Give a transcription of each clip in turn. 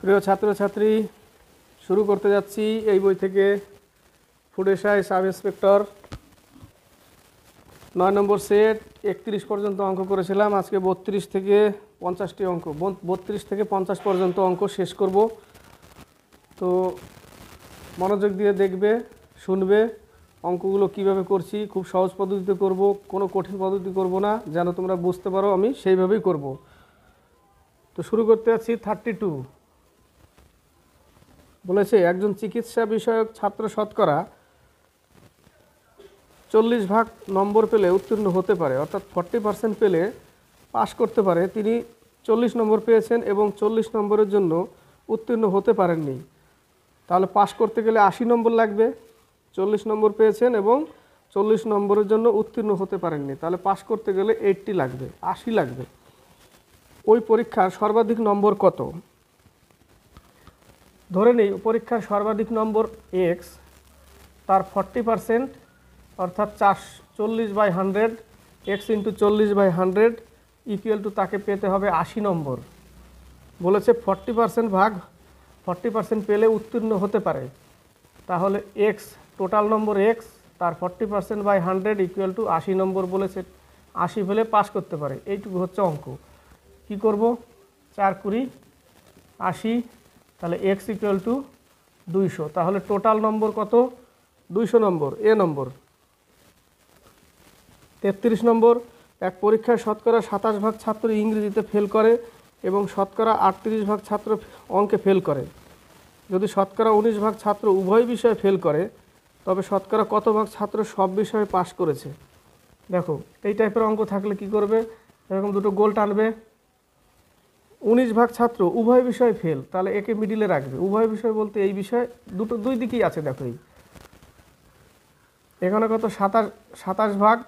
প্রিয় ছাত্রছাত্রী, শুরু করতে যাচ্ছি এই বই থেকে ফুড এসআই সাব ইন্সপেক্টর 9 নম্বর সেট 31 পর্যন্ত অঙ্ক করেছিলাম। আজকে 32 থেকে 50টি অঙ্ক, 32 থেকে 50 পর্যন্ত অঙ্ক শেষ করব। তো মনোযোগ দিয়ে দেখবে, শুনবে অঙ্কগুলো কিভাবে করছি। খুব সহজ পদ্ধতিতে করব, কোনো কঠিন পদ্ধতি করব না, যেন তোমরা বুঝতে পারো আমি সেইভাবেই করব। তো শুরু করতে যাচ্ছি। 32 বলেছে একজন চিকিৎসা বিষয়ক ছাত্র শতকরা 40% নম্বর পেলে উত্তীর্ণ হতে পারে, অর্থাৎ 40% পেলে পাস করতে পারে। তিনি 40 নম্বর পেয়েছেন এবং 40 নম্বরের জন্য উত্তীর্ণ হতে পারেননি। তাহলে পাস করতে গেলে 80 নম্বর লাগবে। 40 নম্বর পেয়েছেন এবং 40 নম্বরের জন্য উত্তীর্ণ হতে পারেননি, তাহলে পাস করতে গেলে 80 লাগবে, 80 লাগবে। ওই পরীক্ষার সর্বাধিক নম্বর কত? ধরে নেই পরীক্ষার সর্বাধিক নম্বর এক্স, তার 40% অর্থাৎ 40/100, এক্স ইন্টু 40/100 ইকুয়াল টু তাকে পেতে হবে 80 নম্বর। বলেছে 40% ভাগ 40% পেলে উত্তীর্ণ হতে পারে। তাহলে এক্স, টোটাল নম্বর এক্স, তার 40%/100 ইকুয়াল টু 80 নম্বর বলেছে। 80 পেলে পাস করতে পারে, এইটুকু হচ্ছে অঙ্ক। কি করব? 4 × 20 80, তাহলে এক্স ইকুয়াল টু 200। তাহলে টোটাল নম্বর কত? 200 নম্বর। এ নম্বর 33 নম্বর, এক পরীক্ষায় শতকরা 27% ছাত্র ইংরেজিতে ফেল করে এবং শতকরা 38% ছাত্র অঙ্কে ফেল করে। যদি শতকরা 19% ছাত্র উভয় বিষয়ে ফেল করে, তবে শতকরা কত ভাগ ছাত্র সব বিষয়ে পাস করেছে? দেখো, এই টাইপের অঙ্ক থাকলে কি করবে? এরকম দুটো গোল টানবে। 19% ছাত্র উভয় বিষয়ে ফেল, তাহলে একে মিডিলে রাখবে। উভয় বিষয় বলতে এই বিষয় দুই দিকেই আছে। দেখো, এখানে কত? 27%,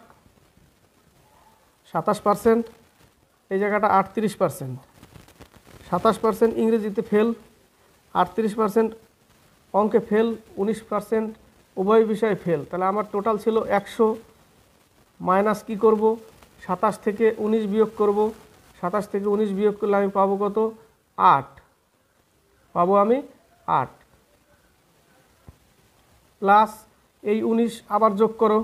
27%, এই জায়গাটা 38%। 27% ইংরেজিতে ফেল, 38% অঙ্কে ফেল, 19% উভয় বিষয়ে ফেল। তাহলে আমার টোটাল ছিল 100, মাইনাস কি করব? 27 থেকে 19 বিয়োগ করব। 27 থেকে 19 বিয়োগ করলে আমি পাবো কত? 8 পাবো আমি, 8 প্লাস এই 19 আবার যোগ করো।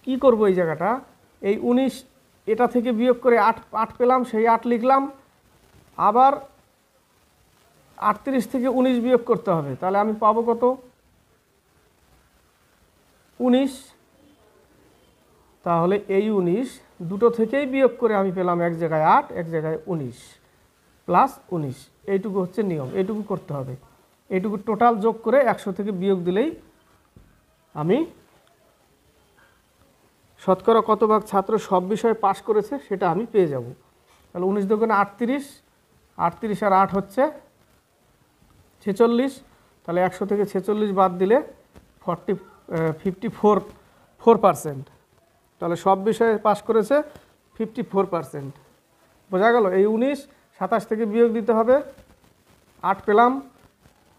কি করব এই জায়গাটা? এই 19 এটা থেকে বিয়োগ করে 8 পেলাম, সেই 8 লিখলাম। আবার 38 থেকে 19 বিয়োগ করতে হবে, তাহলে আমি পাবো কত? 19। তাহলে এই 19 দুটো থেকেই বিয়োগ করে আমি পেলাম এক জায়গায় 8, এক জায়গায় 19 প্লাস 19। এইটুকু হচ্ছে নিয়ম, এইটুকু করতে হবে। এইটুকু টোটাল যোগ করে 100 থেকে বিয়োগ দিলেই আমি শতকরা কত ভাগ ছাত্র সব বিষয়ে পাস করেছে সেটা আমি পেয়ে যাব। তাহলে 19 দুগুণে 38, 38 আর 8 হচ্ছে 46। তাহলে 100 থেকে 46 বাদ দিলে 54%। তাহলে সব বিষয়ে পাস করেছে 54%। বোঝা গেল? এই 19 27 থেকে বিয়োগ দিতে হবে, 8 পেলাম।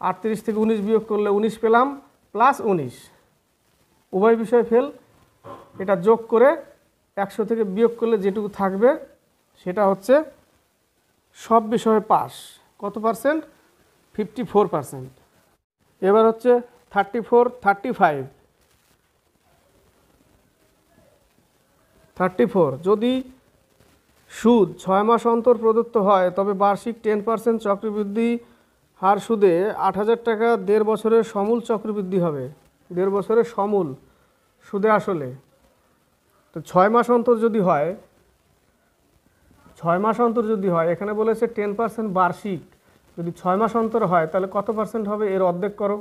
38 থেকে 19 বিয়োগ করলে 19 পেলাম, প্লাস 19 উভয় বিষয়ে ফেল। এটা যোগ করে 100 থেকে বিয়োগ করলে যেটুকু থাকবে সেটা হচ্ছে সব বিষয়ে পাস। কত পার্সেন্ট? 54%। এবার হচ্ছে 34। যদি সুদ 6 মাস অন্তর প্রদত্ত হয়, তবে বার্ষিক 10% চক্রবৃদ্ধি হার সুদে 8,000 টাকা 1.5 বছরের সমূল চক্রবৃদ্ধি হবে। 1.5 বছরের সমূল সুদে আসলে। তো 6 মাস অন্তর যদি হয়, 6 মাস অন্তর যদি হয়, এখানে বলেছে 10% বার্ষিক। যদি 6 মাস অন্তর হয় তাহলে কত পার্সেন্ট হবে? এর অর্ধেক করো।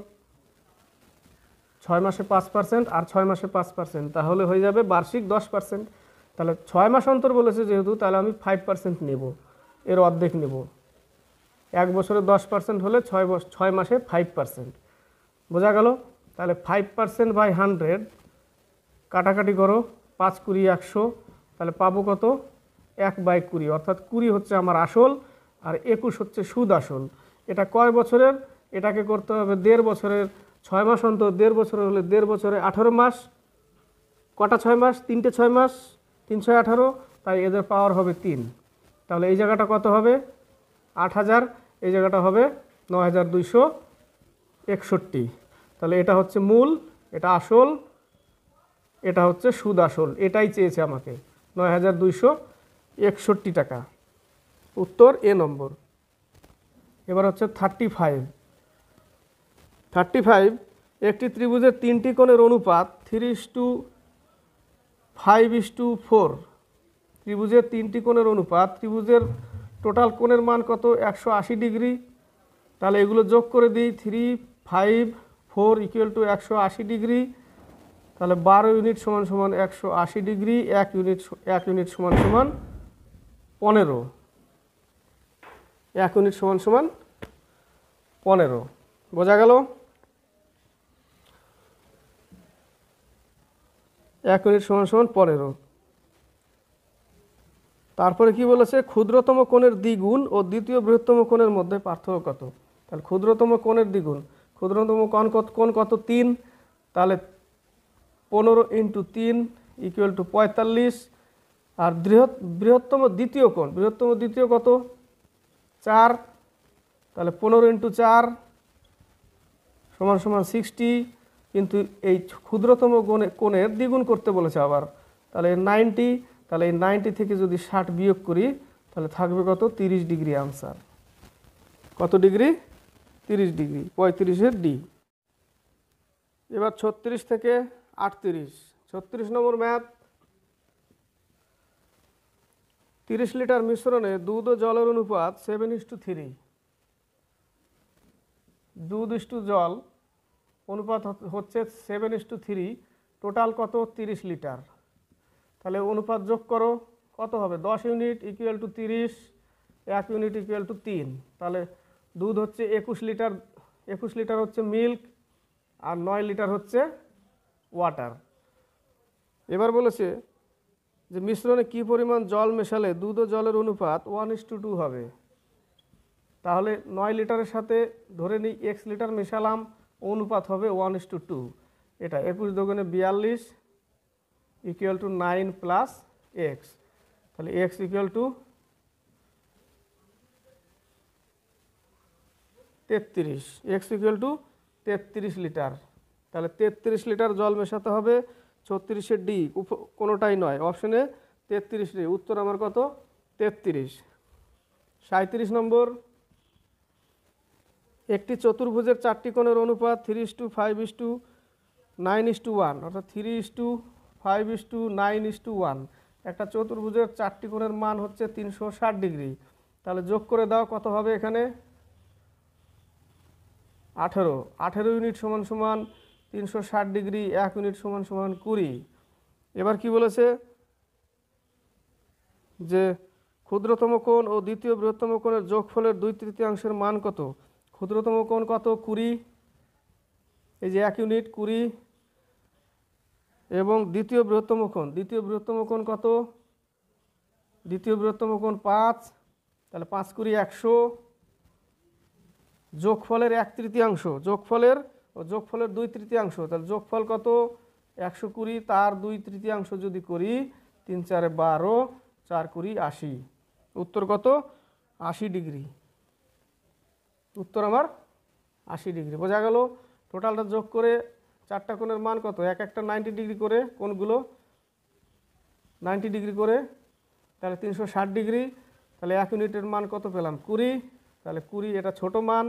6 মাসে 5% আর 6 মাসে 5%, তাহলে হয়ে যাবে বার্ষিক 10%। তাহলে 6 মাস অন্তর বলেছে যেহেতু, তাহলে আমি 5% নেব, এর অর্ধেক নেব। 1 বছরে 10% হলে 6 মাসে 5%। বোঝা গেল? তাহলে 5%/100 কাটাকাটি করো, 5 × 20 100, তাহলে পাবো কত? 1/20, অর্থাৎ 20 হচ্ছে আমার আসল আর 21 হচ্ছে সুদ আসল। এটা কয় বছরের? এটাকে করতে হবে 1.5 বছরের। 6 মাস অন্তর 1.5 বছরের হলে 1.5 বছরে 18 মাস। কটা 6 মাস? 3টে 6 মাস, 3 × 6 = 18, তাই এদের পাওয়ার হবে 3। তাহলে এই জায়গাটা কত হবে? 8,000, এই জায়গাটা হবে 9,261। তাহলে এটা হচ্ছে মূল, এটা আসল, এটা হচ্ছে সুদ আসল, এটাই চেয়েছে আমাকে 9,261 টাকা। উত্তর এ নম্বর। এবার হচ্ছে 35। একটি ত্রিভুজের 3টি কোণের অনুপাত 3:5:4। ত্রিভুজের 3টি কোণের অনুপাত, ত্রিভুজের টোটাল কোণের মান কত? 180 ডিগ্রি। তাহলে এগুলো যোগ করে দিই, 3, 5, 4 = 180 ডিগ্রি। তাহলে 12 ইউনিট সমান সমান 180 ডিগ্রি, 1 ইউনিট সমান সমান 15। 1 ইউনিট সমান সমান 15। বোঝা গেল? 1 ইউনিট সমান সমান 15। তারপরে কি বলেছে? ক্ষুদ্রতম কোণের দ্বিগুণ ও দ্বিতীয় বৃহত্তম কোণের মধ্যে পার্থক্য কত? তাহলে ক্ষুদ্রতম কোণের দ্বিগুণ, ক্ষুদ্রতম কোণ কত? 3। তাহলে 15 × 3 = 45। আর বৃহত্তম দ্বিতীয় কোণ, বৃহত্তম দ্বিতীয় কত? 4। তাহলে 15 × 4 = 60। কিন্তু এই ক্ষুদ্রতম কোণের দ্বিগুণ করতে বলেছে আবার, তাহলে 90। তাহলে এই 90 থেকে যদি 60 বিয়োগ করি তাহলে থাকবে কত? 30 ডিগ্রি আনসার। কত ডিগ্রি? 30 ডিগ্রি। 35-এর ডি। এবার 36 থেকে 38, 36 নম্বর ম্যাথ। 30 লিটার মিশ্রণে দুধ ও জলের অনুপাত 7:3। দুধ ইস্টু জল অনুপাত হচ্ছে 7:3। টোটাল কত? 30 লিটার। তাহলে অনুপাত যোগ করো, কত হবে? 10 ইউনিট = 30, 1 ইউনিট = 3। তাহলে দুধ হচ্ছে 21 লিটার, 21 লিটার হচ্ছে মিল্ক, আর 9 লিটার হচ্ছে ওয়াটার। এবার বলেছে যে মিশ্রণে কি পরিমাণ জল মেশালে দুধ ও জলের অনুপাত 1:2 হবে। তাহলে 9 লিটারের সাথে ধরে নিই x লিটার মেশালাম, অনুপাত হবে 1:2। এটা 21 দুগুণে 42 = 9 + x। তাহলে x = 33, x = 33 লিটার। তাহলে 33 লিটার জল মেশাতে হবে। 36-এর ডি, কোনোটাই নয়, অপশনে 33 ডি। উত্তর আমার কত? 33। 37 নম্বর। একটি চতুর্ভুজের 4টি কোণের অনুপাত 3:5:9:1, অর্থাৎ 3:5:9:1। একটা চতুর্ভুজের 4টি কোণের মান হচ্ছে 360 ডিগ্রি। তাহলে যোগ করে দাও, কত হবে এখানে? 18। 18 ইউনিট সমান সমান 360 ডিগ্রি, 1 ইউনিট সমান সমান 20। এবার কি বলেছে? যে ক্ষুদ্রতম কোণ ও দ্বিতীয় বৃহত্তম কোণের যোগফলের 2/3 মান কত? ক্ষুদ্রতম কোণ কত? 20। এই যে 1 ইউনিট 20। এবং দ্বিতীয় বৃহত্তম কোণ, দ্বিতীয় বৃহত্তম কোণ কত? দ্বিতীয় বৃহত্তম কোণ 5। তাহলে 5 × 20 = 100। যোগফলের 1/3, যোগফলের 2/3। তাহলে যোগফল কত? 120, তার 2/3 যদি করি 3 × 4 = 12, 4 × 20 = 80। উত্তর কত? 80 ডিগ্রি। উত্তর আমার 80 ডিগ্রি। বোঝা গেল? টোটালটা যোগ করে 4টা কোণের মান কত? এক একটা 90 ডিগ্রি করে, কোণগুলো 90 ডিগ্রি করে। তাহলে 360 ডিগ্রি। তাহলে 1 ইউনিটের মান কত পেলাম? 20। তাহলে 20, এটা ছোট মান,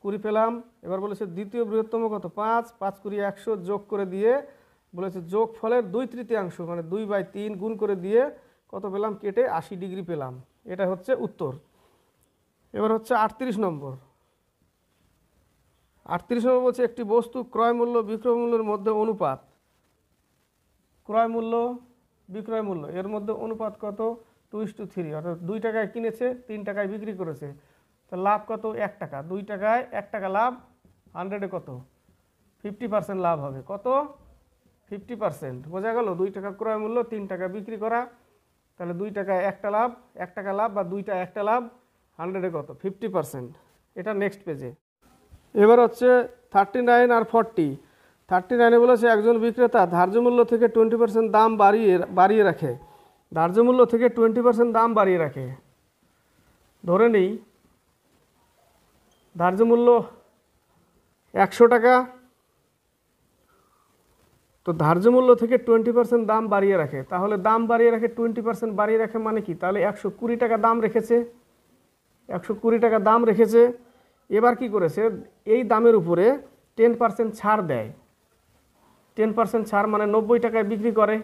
20 পেলাম। এবার বলেছে দ্বিতীয় বৃহত্তম কত? 5। 5 × 100 যোগ করে দিয়ে বলেছে যোগফলের 2/3, মানে 2/3 গুণ করে দিয়ে কত পেলাম? কেটে 80 ডিগ্রি পেলাম। এটা হচ্ছে উত্তর। এবার হচ্ছে 38 নম্বর। 38 নম্বর বলছে একটি বস্তু ক্রয় মূল্য বিক্রয় মূল্যের মধ্যে অনুপাত, ক্রয় মূল্য বিক্রয় মূল্য এর মধ্যে অনুপাত কত? 2:3। অর্থাৎ 2 টাকায় কিনেছে, 3 টাকায় বিক্রি করেছে। তো লাভ কত? 1 টাকা। 2 টাকায় 1 টাকা লাভ, 100-এ কত? 50% লাভ হবে। কত? 50%। বোঝা গেল? 2 টাকা ক্রয় মূল্য, 3 টাকা বিক্রি করা। তাহলে 2 টাকায় 1 টাকা লাভ, বা 2টা 1টা লাভ, 100-এ কত? 50%। এটা নেক্সট পেজে। এবার হচ্ছে 39 আর 40। 39-এ বলেছে একজন বিক্রেতা ধার্য মূল্য থেকে 20% দাম বাড়িয়ে রাখে। ধার্য মূল্য থেকে 20% দাম বাড়িয়ে রাখে। ধরে নিই ধার্য মূল্য 100 টাকা। তো ধার্য মূল্য থেকে 20% দাম বাড়িয়ে রাখে, তাহলে দাম বাড়িয়ে রাখে 20% বাড়িয়ে রাখে মানে কি? তাহলে 120 টাকা দাম রেখেছে, 120 টাকা দাম রেখেছে। এবার কি করেছে? এই দামের উপরে 10% ছাড় দেয়। 10% ছাড় মানে 90 টাকায় বিক্রি করে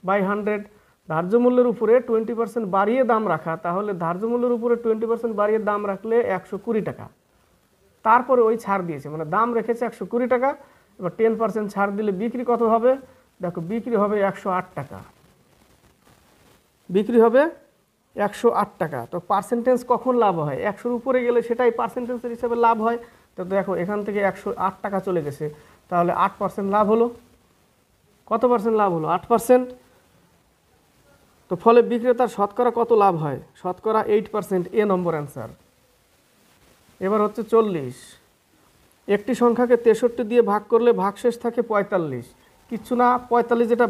বাই 100। ধার্য মূল্যের উপরে 20% বাড়িয়ে দাম রাখা, তাহলে ধার্য মূল্যের উপরে 20% বাড়িয়ে দাম রাখলে 120 টাকা। তারপরে ওই ছাড় দিয়েছে, মানে দাম রেখেছে 120 টাকা, এবার 10% ছাড় দিলে বিক্রি কত হবে? দেখো বিক্রি হবে 108 টাকা, বিক্রি হবে 108 টাকা। তো পার্সেন্টেজ কখন লাভ হয়? 100-র উপরে গেলে সেটাই পার্সেন্টেজের হিসাবে লাভ হয়। তো দেখো এখান থেকে 108 টাকা চলে গেছে, তাহলে 8% লাভ হলো। কত পার্সেন্ট লাভ হলো? 8%। তো ফলে বিক্রেতার শতকরা কত লাভ হয়? শতকরা 8%, এ নম্বর অ্যান্সার। এবার হচ্ছে 40। একটি সংখ্যাকে 63 দিয়ে ভাগ করলে ভাগশেষ থাকে 45। কিচ্ছু না, 45 যেটা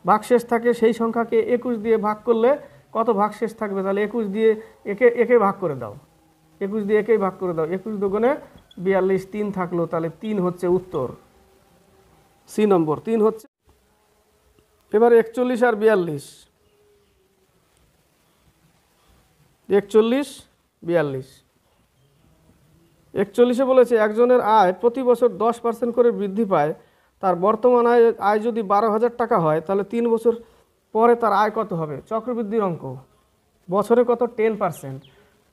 ভাগশেষ থাকে সেই সংখ্যাকে 21 দিয়ে ভাগ করলে কত ভাগশেষ থাকবে? তাহলে 21 দিয়ে একে ভাগ করে দাও, 21 দিয়ে একেই ভাগ করে দাও। 21 দুগুণে 42, 3 থাকলো, তাহলে 3 হচ্ছে উত্তর, সি নম্বর 3 হচ্ছে। এবার 41 আর 42, 41, 42। 41-এ বলেছে একজনের আয় প্রতি বছর 10% করে বৃদ্ধি পায়, তার বর্তমান আয় যদি 12,000 টাকা হয়, তাহলে 3 বছর পরে তার আয় কত হবে? চক্রবৃদ্ধির অঙ্ক, বছরে কত? 10%।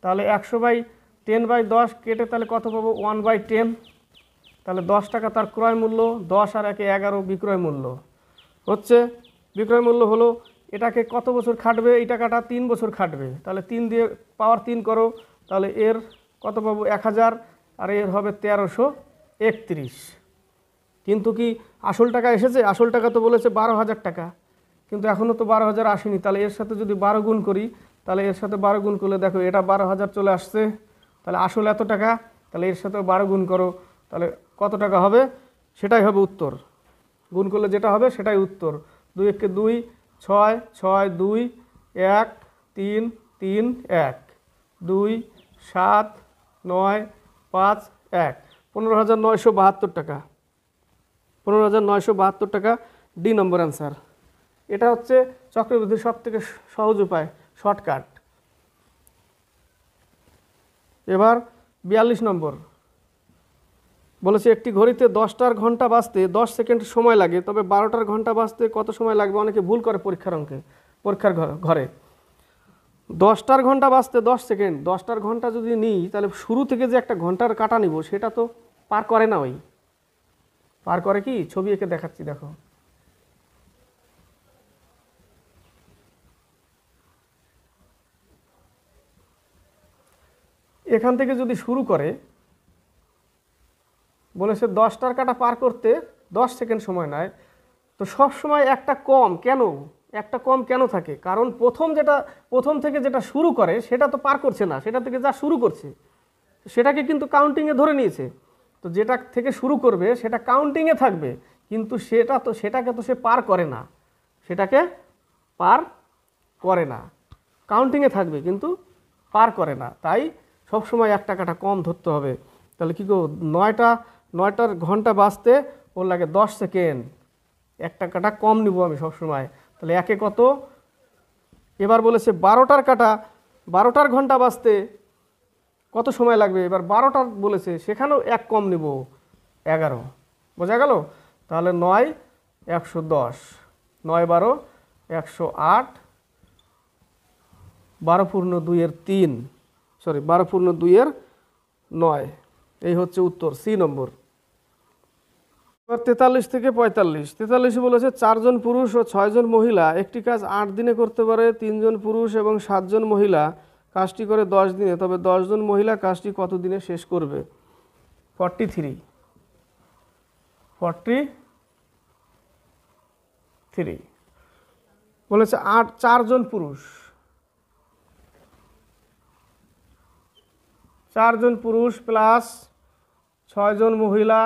তাহলে 100/10/10 কেটে তাহলে কত পাবো? 1/10। তাহলে 10 টাকা তার ক্রয় মূল্য, 10 আর 1 11 বিক্রয় মূল্য হচ্ছে। বিক্রয় মূল্য হলো, এটাকে কত বছর খাটবে? এই টাকাটা 3 বছর খাটবে, তাহলে 3 দিয়ে পাওয়ার 3 করো, তাহলে এর কত পাবো? 1000, আর এর হবে 1331। কিন্তু কি আসল টাকা এসেছে? আসল টাকা তো বলেছে 12,000 টাকা, কিন্তু এখনও তো 12,000 আসেনি। তাহলে এর সাথে যদি 12 গুণ করি, তাহলে এর সাথে 12 গুণ করলে দেখো এটা 12,000 চলে আসছে, তাহলে আসল এত টাকা, তাহলে এর সাথে 12 গুণ করো, তাহলে কত টাকা হবে? সেটাই হবে উত্তর। গুণ করলে যেটা হবে সেটাই উত্তর। 2 1 2, 6 6 2 1 3 3 1 2 7 9 5 1, 15,972 টাকা, 15,972 টাকা, ডি নম্বর অ্যান্সার। এটা হচ্ছে চক্রবৃদ্ধির সব থেকে সহজ উপায়, শর্টকাট। এবার 42 নম্বর বলেছে একটি ঘড়িতে 10টার ঘন্টা বাজতে 10 সেকেন্ড সময় লাগে, তবে 12টার ঘন্টা বাজতে কত সময় লাগবে? অনেকে ভুল করে পরীক্ষার ঘরে। 10টার ঘন্টা বাজতে 10 সেকেন্ড, 10টার ঘন্টা যদি নিই তাহলে শুরু থেকে যে একটা ঘন্টার কাটা নিব সেটা তো পার করে না। ওই পার করে কি? ছবি এঁকে দেখাচ্ছি, দেখো। এখান থেকে যদি শুরু করে, বলেছে 10টার কাটা পার করতে 10 সেকেন্ড সময় নেয়, তো সব সময় একটা কম কেন? একটা কম কেন থাকে? কারণ প্রথম থেকে যেটা শুরু করে সেটা তো পার করছে না, সেটা থেকে যা শুরু করছে সেটাকে কিন্তু কাউন্টিংয়ে ধরে নিয়েছে। তো যেটা থেকে শুরু করবে সেটা কাউন্টিংয়ে থাকবে, কিন্তু সেটাকে তো সে পার করে না, সেটাকে পার করে না, কাউন্টিংয়ে থাকবে কিন্তু পার করে না। তাই সবসময় একটা কাটা কম ধরতে হবে। তাহলে কী করব? 9টার ঘন্টা বাজতে ওর লাগে 10 সেকেন্ড, একটা কাটা কম নিব আমি সবসময়, তাহলে একে কত? এবার বলেছে 12টার ঘন্টা বাজতে কত সময় লাগবে? এবার 12টার বলেছে, সেখানেও এক কম নিব, 11। বোঝা গেল? তাহলে 9 110, 9 12 108, 12 পূর্ণ 2 3, 12 পূর্ণ 2 9, এই হচ্ছে উত্তর, সি নম্বর। এবার 43 থেকে 45। 43 বলেছে 4 জন পুরুষ ও 6 জন মহিলা একটি কাজ 8 দিনে করতে পারে, 3 জন পুরুষ এবং 7 জন মহিলা কাজটি করে 10 দিনে, তবে 10 জন মহিলা কাজটি কত দিনে শেষ করবে? 43 বলেছে 4 জন পুরুষ, 4 জন পুরুষ প্লাস 6 জন মহিলা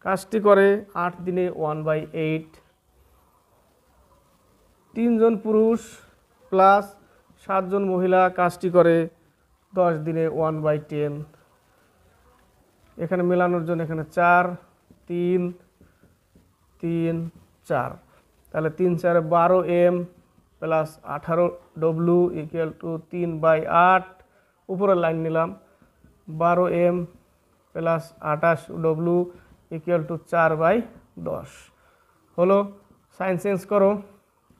কাজটি করে 8 দিনে 1/8, 3 জন পুরুষ প্লাস 7 জন মহিলা কাজটি করে 10 দিনে 1/10, এখানে মেলানোর জন্য এখানে 4 3 3 4, তাহলে 3 4 12m plus 18w equal to 3/8, উপরের লাইন নিলাম 12m plus 28w equal to 4/10 হলো। সাইন চেঞ্জ করো,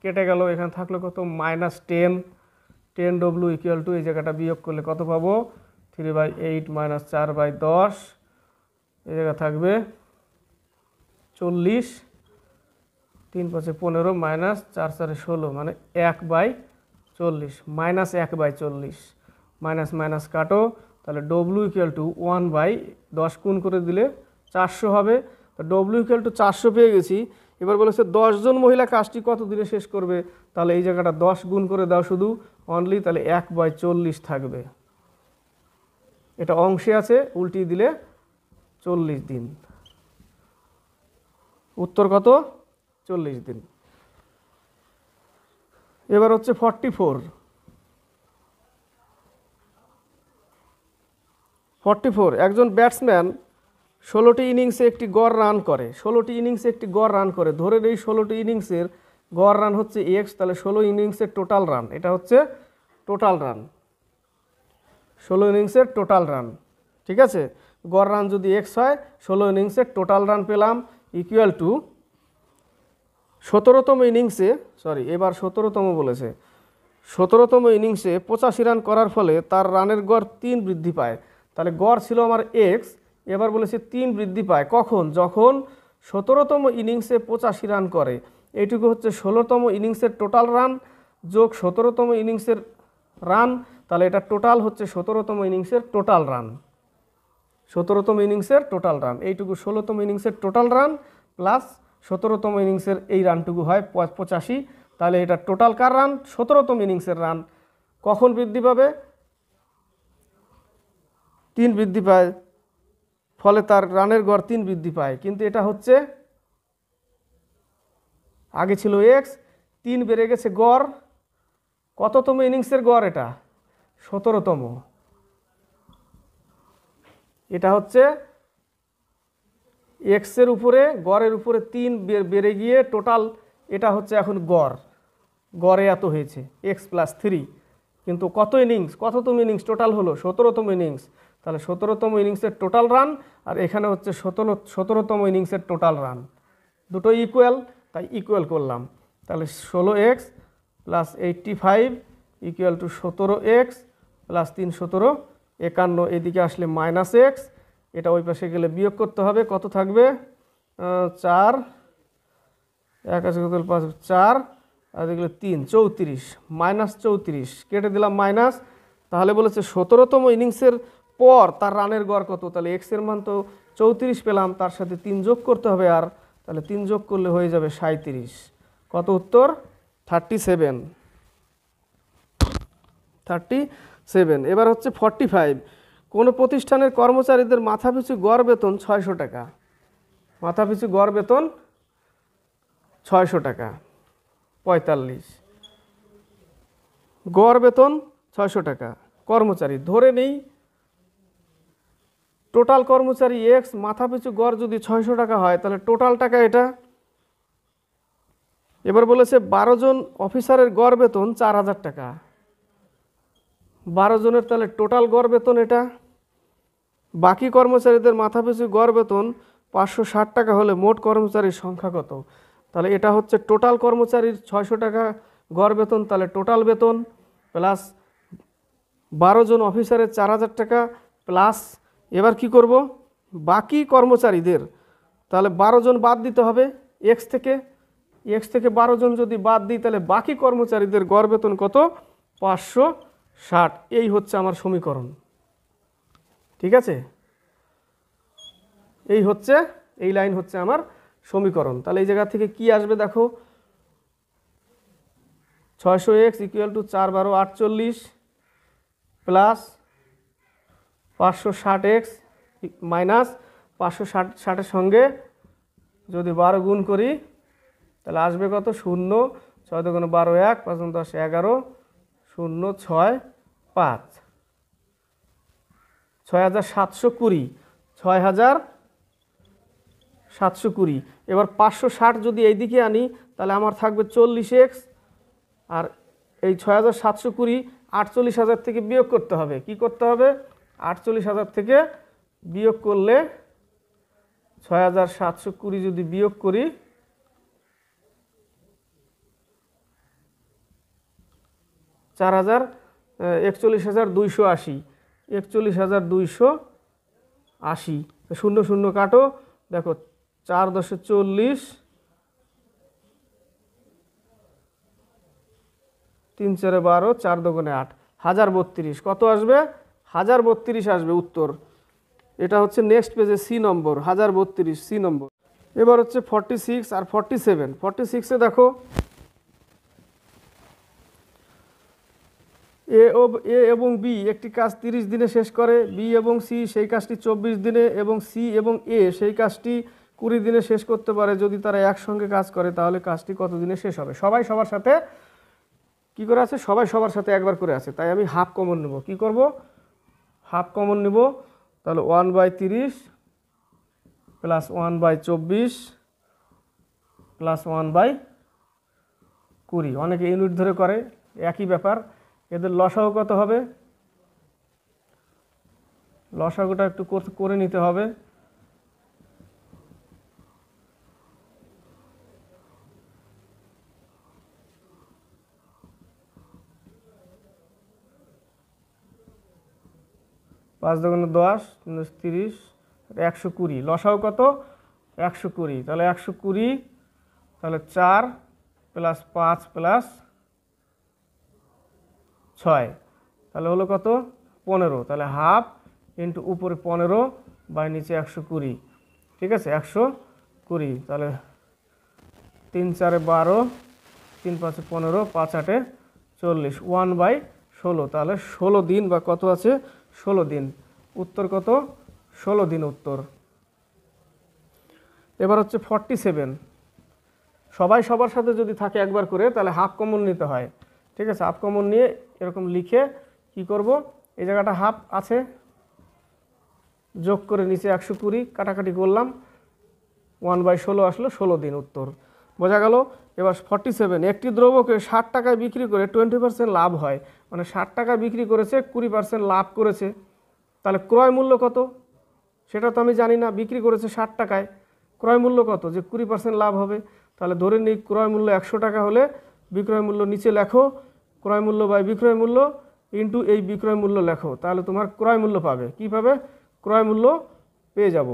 কেটে গেল, এখানে থাকলো কত -10w ইকুয়াল টু এই জায়গাটা বিয়োগ করলে কত পাবো 3/8 মাইনাস 4/10, এই জায়গা থাকবে 40, 3 5 15 মাইনাস 4 4 16 মানে 1/40, মাইনাস 1/40, মাইনাস মাইনাস কাটো, তাহলে w ইকুয়াল টু 1/10 গুণ করে দিলে 400 হবে। তো w ইকুয়াল টু 400 পেয়ে গেছি। এবার বলেছে 10 জন মহিলা কাজটি কত দিনে শেষ করবে, তাহলে এই জায়গাটা 10 গুণ করে দাও শুধু অনলি, তাহলে 1/40 থাকবে। এটা অংশে আছে, উল্টিয়ে দিলে 40 দিন। উত্তর কত 40 দিন। এবার হচ্ছে 44, একজন ব্যাটসম্যান 16টি ইনিংসে একটি গড় রান করে, 16টি ইনিংসে একটি গড় রান করে, ধরে এই 16টি ইনিংসের গড় রান হচ্ছে এক্স, তাহলে 16 ইনিংসের টোটাল রান, এটা হচ্ছে টোটাল রান, 16 ইনিংসের টোটাল রান, ঠিক আছে। গড় রান যদি এক্স হয়, 16 ইনিংসের টোটাল রান পেলাম ইকুয়াল টু 17তম ইনিংসে, সরি এবার 17তম বলেছে, 17তম ইনিংসে 85 রান করার ফলে তার রানের গড় 3 বৃদ্ধি পায়। তাহলে গড় ছিল আমার এক্স, এবার বলেছে 3 বৃদ্ধি পায় কখন, যখন 17তম ইনিংসে 85 রান করে। এইটুকু হচ্ছে 16তম ইনিংসের টোটাল রান যোগ 17তম ইনিংসের রান, তাহলে এটা টোটাল হচ্ছে 17তম ইনিংসের টোটাল রান, 17তম ইনিংসের টোটাল রান, এইটুকু 16তম ইনিংসের টোটাল রান প্লাস 17তম ইনিংসের এই রানটুকু হয় 85, তাহলে এটা টোটাল কার রান 17তম ইনিংসের রান। কখন বৃদ্ধি পাবে, 3 বৃদ্ধি পায়, ফলে তার রানের গড় 3 বৃদ্ধি পায়। কিন্তু এটা হচ্ছে আগে ছিল এক্স, 3 বেড়ে গেছে গড়, কততম ইনিংসের গড় এটা 17তম, এটা হচ্ছে এক্সের উপরে গড়ের উপরে 3 বেড়ে গিয়ে টোটাল, এটা হচ্ছে এখন গড়, গড়ে এত হয়েছে এক্স প্লাস 3, কিন্তু কত ইনিংস, কততম ইনিংস টোটাল হলো 17তম ইনিংস, তাহলে 17তম ইনিংসের টোটাল রান, আর এখানে হচ্ছে 17তম ইনিংসের টোটাল রান, দুটো ইকুয়াল, তাই ইকুয়াল করলাম। তাহলে 16x plus 85 equal to 17x plus 3 17 51, এদিকে আসলে মাইনাস এক্স, এটা ওই পাশে গেলে বিয়োগ করতে হবে, কত থাকবে 4 1 আছে কত 5 4 আর এগুলো 3 34, মাইনাস 34 কেটে দিলাম মাইনাস। তাহলে বলেছে 17তম ইনিংসের পর তার রানের গড় কত, তাহলে এক্স এর মান তো 34 পেলাম, তার সাথে 3 যোগ করতে হবে, আর তাহলে 3 যোগ করলে হয়ে যাবে 37, কত উত্তর 37। এবার হচ্ছে 45, কোনো প্রতিষ্ঠানের কর্মচারীদের মাথাপিছু গড় বেতন 600 টাকা, মাথাপিছু গড় বেতন 600 টাকা, 45 গড় বেতন 600 টাকা, কর্মচারী ধরে নেই টোটাল কর্মচারী এক্স, মাথাপিছু গড় যদি 600 টাকা হয় তাহলে টোটাল টাকা এটা। এবার বলেছে 12 জন অফিসারের গড় বেতন 4000 টাকা, 12 জনের তাহলে টোটাল গড় বেতন এটা। বাকি কর্মচারীদের মাথাপিছু গড় বেতন 560 টাকা হলে মোট কর্মচারীর সংখ্যা কত, তাহলে এটা হচ্ছে টোটাল কর্মচারীর 600 টাকা গড় বেতন, তাহলে টোটাল বেতন প্লাস 12 জন অফিসারের 4000 টাকা প্লাস, এবার কি করব বাকি কর্মচারীদের, তাহলে 12 জন বাদ দিতে হবে এক্স থেকে, 12 জন যদি বাদ দিই তাহলে বাকি কর্মচারীদের গড় বেতন কত 560, এই হচ্ছে আমার সমীকরণ, ঠিক আছে। এই হচ্ছে, এই লাইন হচ্ছে আমার সমীকরণ। তাহলে এই জায়গা থেকে কি আসবে দেখো, 600x equal to 4 12 48 plus 560x minus 560-এর সঙ্গে যদি 12 গুণ করি তাহলে আসবে কত 0, 6 2 12 1 5 10 11 0 6 5, 6720, 6,720। এবার 560 যদি এইদিকে আনি তাহলে আমার থাকবে 40x, আর এই 6,720 48,000 থেকে বিয়োগ করতে হবে। কি করতে হবে? 48,000 থেকে বিয়োগ করলে 6,720 যদি বিয়োগ করি, 41,280, 41,280। শূন্য শূন্য কাটো, দেখো 4 × 10 = 40, 3 × 4 = 12, 4 × 2 = 8, 1032। কত আসবে? 1032 আসবে উত্তর। এটা হচ্ছে নেক্সট পেজে সি নম্বর, 1032 সি নম্বর। এবার হচ্ছে 46 আর 47। 46-এ দেখো এ এবং বি একটি কাজ 30 দিনে শেষ করে, বি এবং সি সেই কাজটি 24 দিনে এবং সি এবং এ সেই কাজটি 20 দিনে শেষ করতে পারে। যদি তারা একসঙ্গে কাজ করে তাহলে কাজটি কত দিনে শেষ হবে? সবাই সবার সাথে কি করে আছে? সবাই সবার সাথে একবার করে আছে, তাই আমি হাফ কমন নেব। কি করব? হাফ কমন নেব। তাহলে 1/30 প্লাস 1/24 প্লাস 1/20। অনেকে ইউনিট ধরে করে, একই ব্যাপার। এদের লসাগু কত হবে? লসাগুটা একটু করে নিতে হবে। পাঁচ দুগুণে 10, 30, 120। লসাগু কত? 120। তাহলে 120, তাহলে 4 প্লাস 5 প্লাস 6, তাহলে হলো কত? 15। তাহলে হাফ ইন্টু উপরে 15 বাই নিচে 120। ঠিক আছে, 120। তাহলে 3 × 4 = 12, 3 × 5 = 15, 5 × 8 = 40, 1/16। তাহলে 16 দিন বা কত আছে? 16 দিন। উত্তর কত? 16 দিন উত্তর। এবার হচ্ছে 47। সবাই সবার সাথে যদি থাকে একবার করে তাহলে হাফ কমন নিতে হয়। ঠিক আছে, হাফ কমন নিয়ে এরকম লিখে কি করব? এই জায়গাটা হাফ আছে, যোগ করে নিচে 120 কাটাকাটি করলাম, 1/16 আসলো, 16 দিন উত্তর। বোঝা গেল? এবার 47। একটি দ্রব্যকে 60 টাকায় বিক্রি করে 20% লাভ হয়, মানে 60 টাকায় বিক্রি করেছে, 20% লাভ করেছে। তাহলে ক্রয় মূল্য কত? সেটা তো আমি জানি না। বিক্রি করেছে 60 টাকায়, ক্রয় মূল্য কত? যে 20% লাভ হবে। তাহলে ধরে নিই ক্রয় মূল্য 100 টাকা হলে বিক্রয় মূল্য নিচে লেখো, ক্রয় মূল্য বাই বিক্রয় মূল্য ইন্টু এই বিক্রয় মূল্য লেখো, তাহলে তোমার ক্রয় মূল্য পাবে। কি পাবে? ক্রয় মূল্য পেয়ে যাব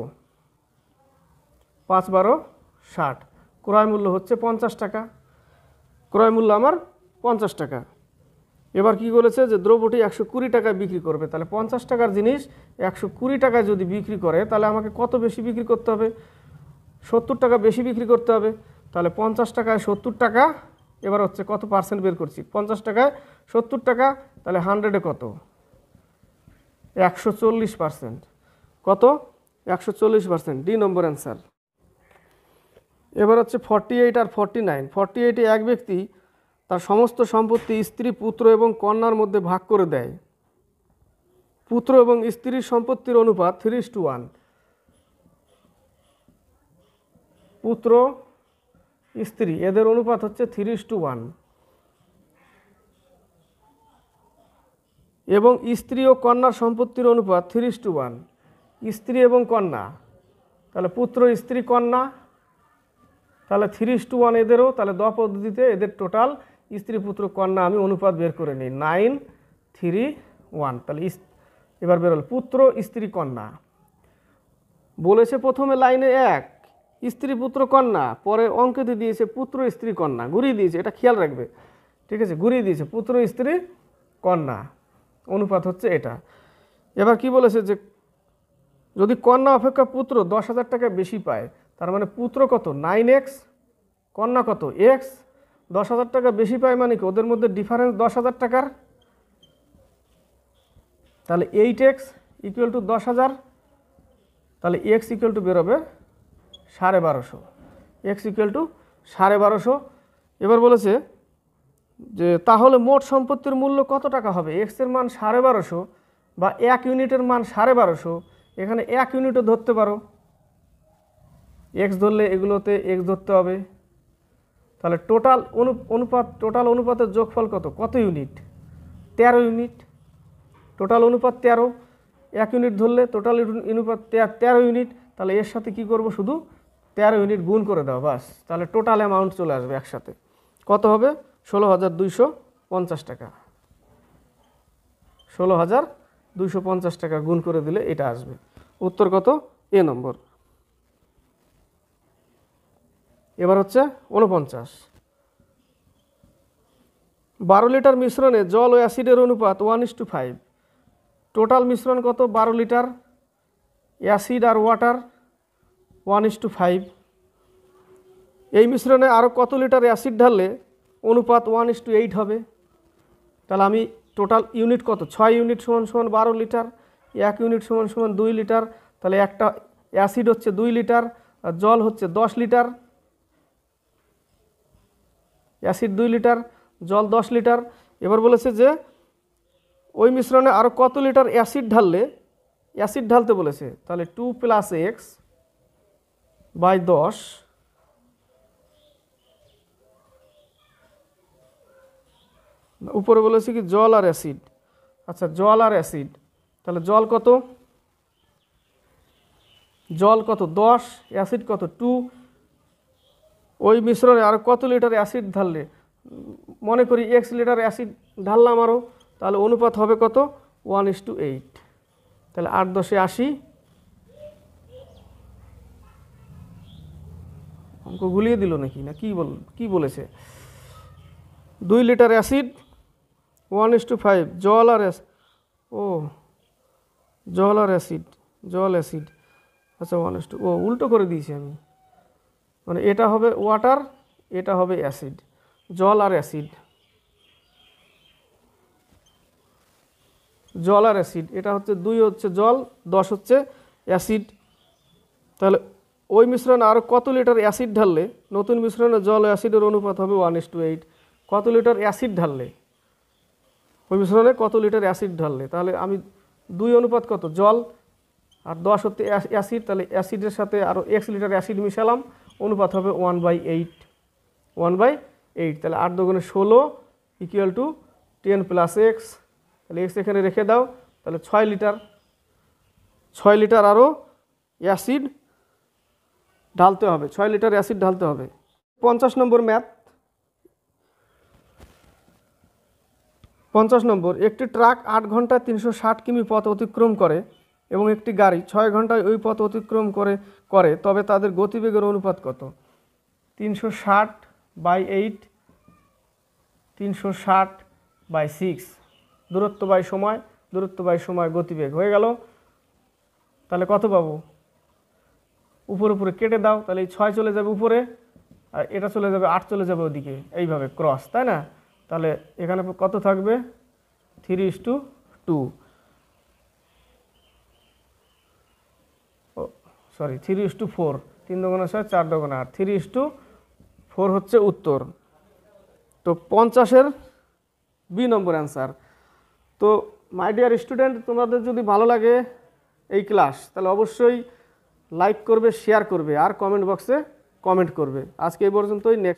5 × 12 = 60। ক্রয় মূল্য হচ্ছে 50 টাকা। ক্রয় মূল্য আমার 50 টাকা। এবার কি বলেছে? যে দ্রব্যটি 120 টাকায় বিক্রি করবে। তাহলে 50 টাকার জিনিস 120 টাকায় যদি বিক্রি করে তাহলে আমাকে কত বেশি বিক্রি করতে হবে? 70 টাকা বেশি বিক্রি করতে হবে। তাহলে 50 টাকায় 70 টাকা। এবার হচ্ছে কত পার্সেন্ট বের করছি? 50 টাকায় 70 টাকা, তাহলে 100-এ কত? 140%। কত? 140%। ডি নম্বর অ্যান্সার। এবার হচ্ছে 48 আর 49। 48-এ এক ব্যক্তি তার সমস্ত সম্পত্তি স্ত্রী, পুত্র এবং কন্যার মধ্যে ভাগ করে দেয়। পুত্র এবং স্ত্রীর সম্পত্তির অনুপাত 3:1। পুত্র, স্ত্রী এদের অনুপাত হচ্ছে 3:1, এবং স্ত্রী ও কন্যার সম্পত্তির অনুপাত 3:1। স্ত্রী এবং কন্যা, তাহলে পুত্র, স্ত্রী, কন্যা, তাহলে 3:1 এদেরও। তাহলে দ পদ্ধতিতে এদের টোটাল স্ত্রী, পুত্র, কন্যা আমি অনুপাত বের করে নিই, 9:3:1। তাহলে এবার বেরোল পুত্র, স্ত্রী, কন্যা। বলেছে প্রথমে লাইনে 1 স্ত্রী, পুত্র, কন্যা, পরে অঙ্কেতে দিয়েছে পুত্র, স্ত্রী, কন্যা, ঘুরিয়ে দিয়েছে। এটা খেয়াল রাখবে। ঠিক আছে, ঘুরিয়ে দিয়েছে পুত্র, স্ত্রী, কন্যা, অনুপাত হচ্ছে এটা। এবার কি বলেছে? যে যদি কন্যা অপেক্ষা পুত্র 10,000 টাকা বেশি পায়, তার মানে পুত্র কত? 9x, কন্যা কত? x। 10,000 টাকা বেশি পায় মানে কি? ওদের মধ্যে ডিফারেন্স 10,000 টাকার। তাহলে 8x = 10,000। তাহলে x বেরোবে 1250। x = 1250। এবার বলেছে যে তাহলে মোট সম্পত্তির মূল্য কত টাকা হবে? x এর মান 1250 বা 1 ইউনিটের মান 1250, এখানে 1 ইউনিটও ধরতে পারো, এক্স ধরলে এগুলোতে এক্স ধরতে হবে। তাহলে টোটাল অনুপাতের যোগফল কত ইউনিট? 13 ইউনিট। টোটাল অনুপাত 13, 1 ইউনিট ধরলে টোটাল অনুপাত 13 ইউনিট। তাহলে এর সাথে কি করব, শুধু 13 ইউনিট গুণ করে দাও, বাস। তাহলে টোটাল অ্যামাউন্ট চলে আসবে একসাথে। কত হবে? 16,250 টাকা। 16,250 টাকা গুণ করে দিলে এটা আসবে। উত্তর কত? এ নম্বর। এবার হচ্ছে 49। 12 লিটার মিশ্রণে জল ও অ্যাসিডের অনুপাত 1:5। টোটাল মিশ্রণ কত? 12 লিটার। অ্যাসিড আর ওয়াটার 1:5। এই মিশ্রণে আরও কত লিটার অ্যাসিড ঢাললে অনুপাত 1:8 হবে? তাহলে আমি টোটাল ইউনিট কত? 6 ইউনিট সমান 12 লিটার, 1 ইউনিট সমান 2 লিটার। তাহলে একটা অ্যাসিড হচ্ছে 2 লিটার আর জল হচ্ছে 10 লিটার। অ্যাসিড 2 লিটার, জল 10 লিটার। এবার বলেছে যে ওই মিশ্রণে আরও কত লিটার অ্যাসিড ঢালতে বলেছে। তাহলে 2 + x / 10 উপরে বলেছে কি জল আর অ্যাসিড। আচ্ছা, জল আর অ্যাসিড, তাহলে জল কত? 10, অ্যাসিড কত? 2। ওই মিশ্রণে আরও কত লিটার অ্যাসিড ঢাললে, মনে করি x লিটার অ্যাসিড ঢাললাম আরও, তাহলে অনুপাত হবে কত? 1:8। তাহলে 8 × 10 = 80। অঙ্ক গুলিয়ে দিল নাকি, না কি বলেছে? 2 লিটার অ্যাসিড 1:5, জল আর অ্যাসিড। আচ্ছা 1:2, উল্টো করে দিয়েছি আমি, মানে এটা হবে ওয়াটার, এটা হবে অ্যাসিড। জল আর অ্যাসিড, এটা হচ্ছে 2 হচ্ছে জল, 10 হচ্ছে অ্যাসিড। তাহলে ওই মিশ্রণে আরও কত লিটার অ্যাসিড ঢাললে, নতুন মিশ্রণে জল ও অ্যাসিডের অনুপাত হবে 1:8। কত লিটার অ্যাসিড ঢাললে, ওই মিশ্রণে কত লিটার অ্যাসিড ঢাললে, তাহলে আমি 2 অনুপাত কত? জল আর 10 হচ্ছে অ্যাসিড। তাহলে অ্যাসিডের সাথে আরও x লিটার অ্যাসিড মিশালাম, অনুপাত হবে 1/8। 1/8। তাহলে 8 × 2 = 16 = 10 + x। তাহলে x এখানে রেখে দাও। তাহলে 6 লিটার আরও অ্যাসিড ঢালতে হবে, 6 লিটার অ্যাসিড ঢালতে হবে। 50 নম্বর ম্যাথ। 50 নম্বর, একটি ট্রাক 8 ঘন্টায় 360 কিমি পথ অতিক্রম করে এবং একটি গাড়ি 6 ঘন্টায় ওই পথ অতিক্রম করে তবে তাদের গতিবেগের অনুপাত কত? 360/8, 360/6, দূরত্ব বাই সময় গতিবেগ হয়ে গেল। তাহলে কত পাবো? উপরে কেটে দাও, তাহলে এই 6 চলে যাবে উপরে আর এটা চলে যাবে, 8 চলে যাবে ওদিকে, এইভাবে ক্রস, তাই না? তাহলে এখানে কত থাকবে? 3:2। 3:4। 3 × 6 = 4 × 8, 3:4 হচ্ছে উত্তর। তো 50-এর বি নম্বর অ্যান্সার। তো মাই ডিয়ার স্টুডেন্ট, তোমাদের যদি ভালো লাগে এই ক্লাস, তাহলে অবশ্যই লাইক করবে, শেয়ার করবে আর কমেন্ট বক্সে কমেন্ট করবে। আজকে এই পর্যন্তই। নেক্সট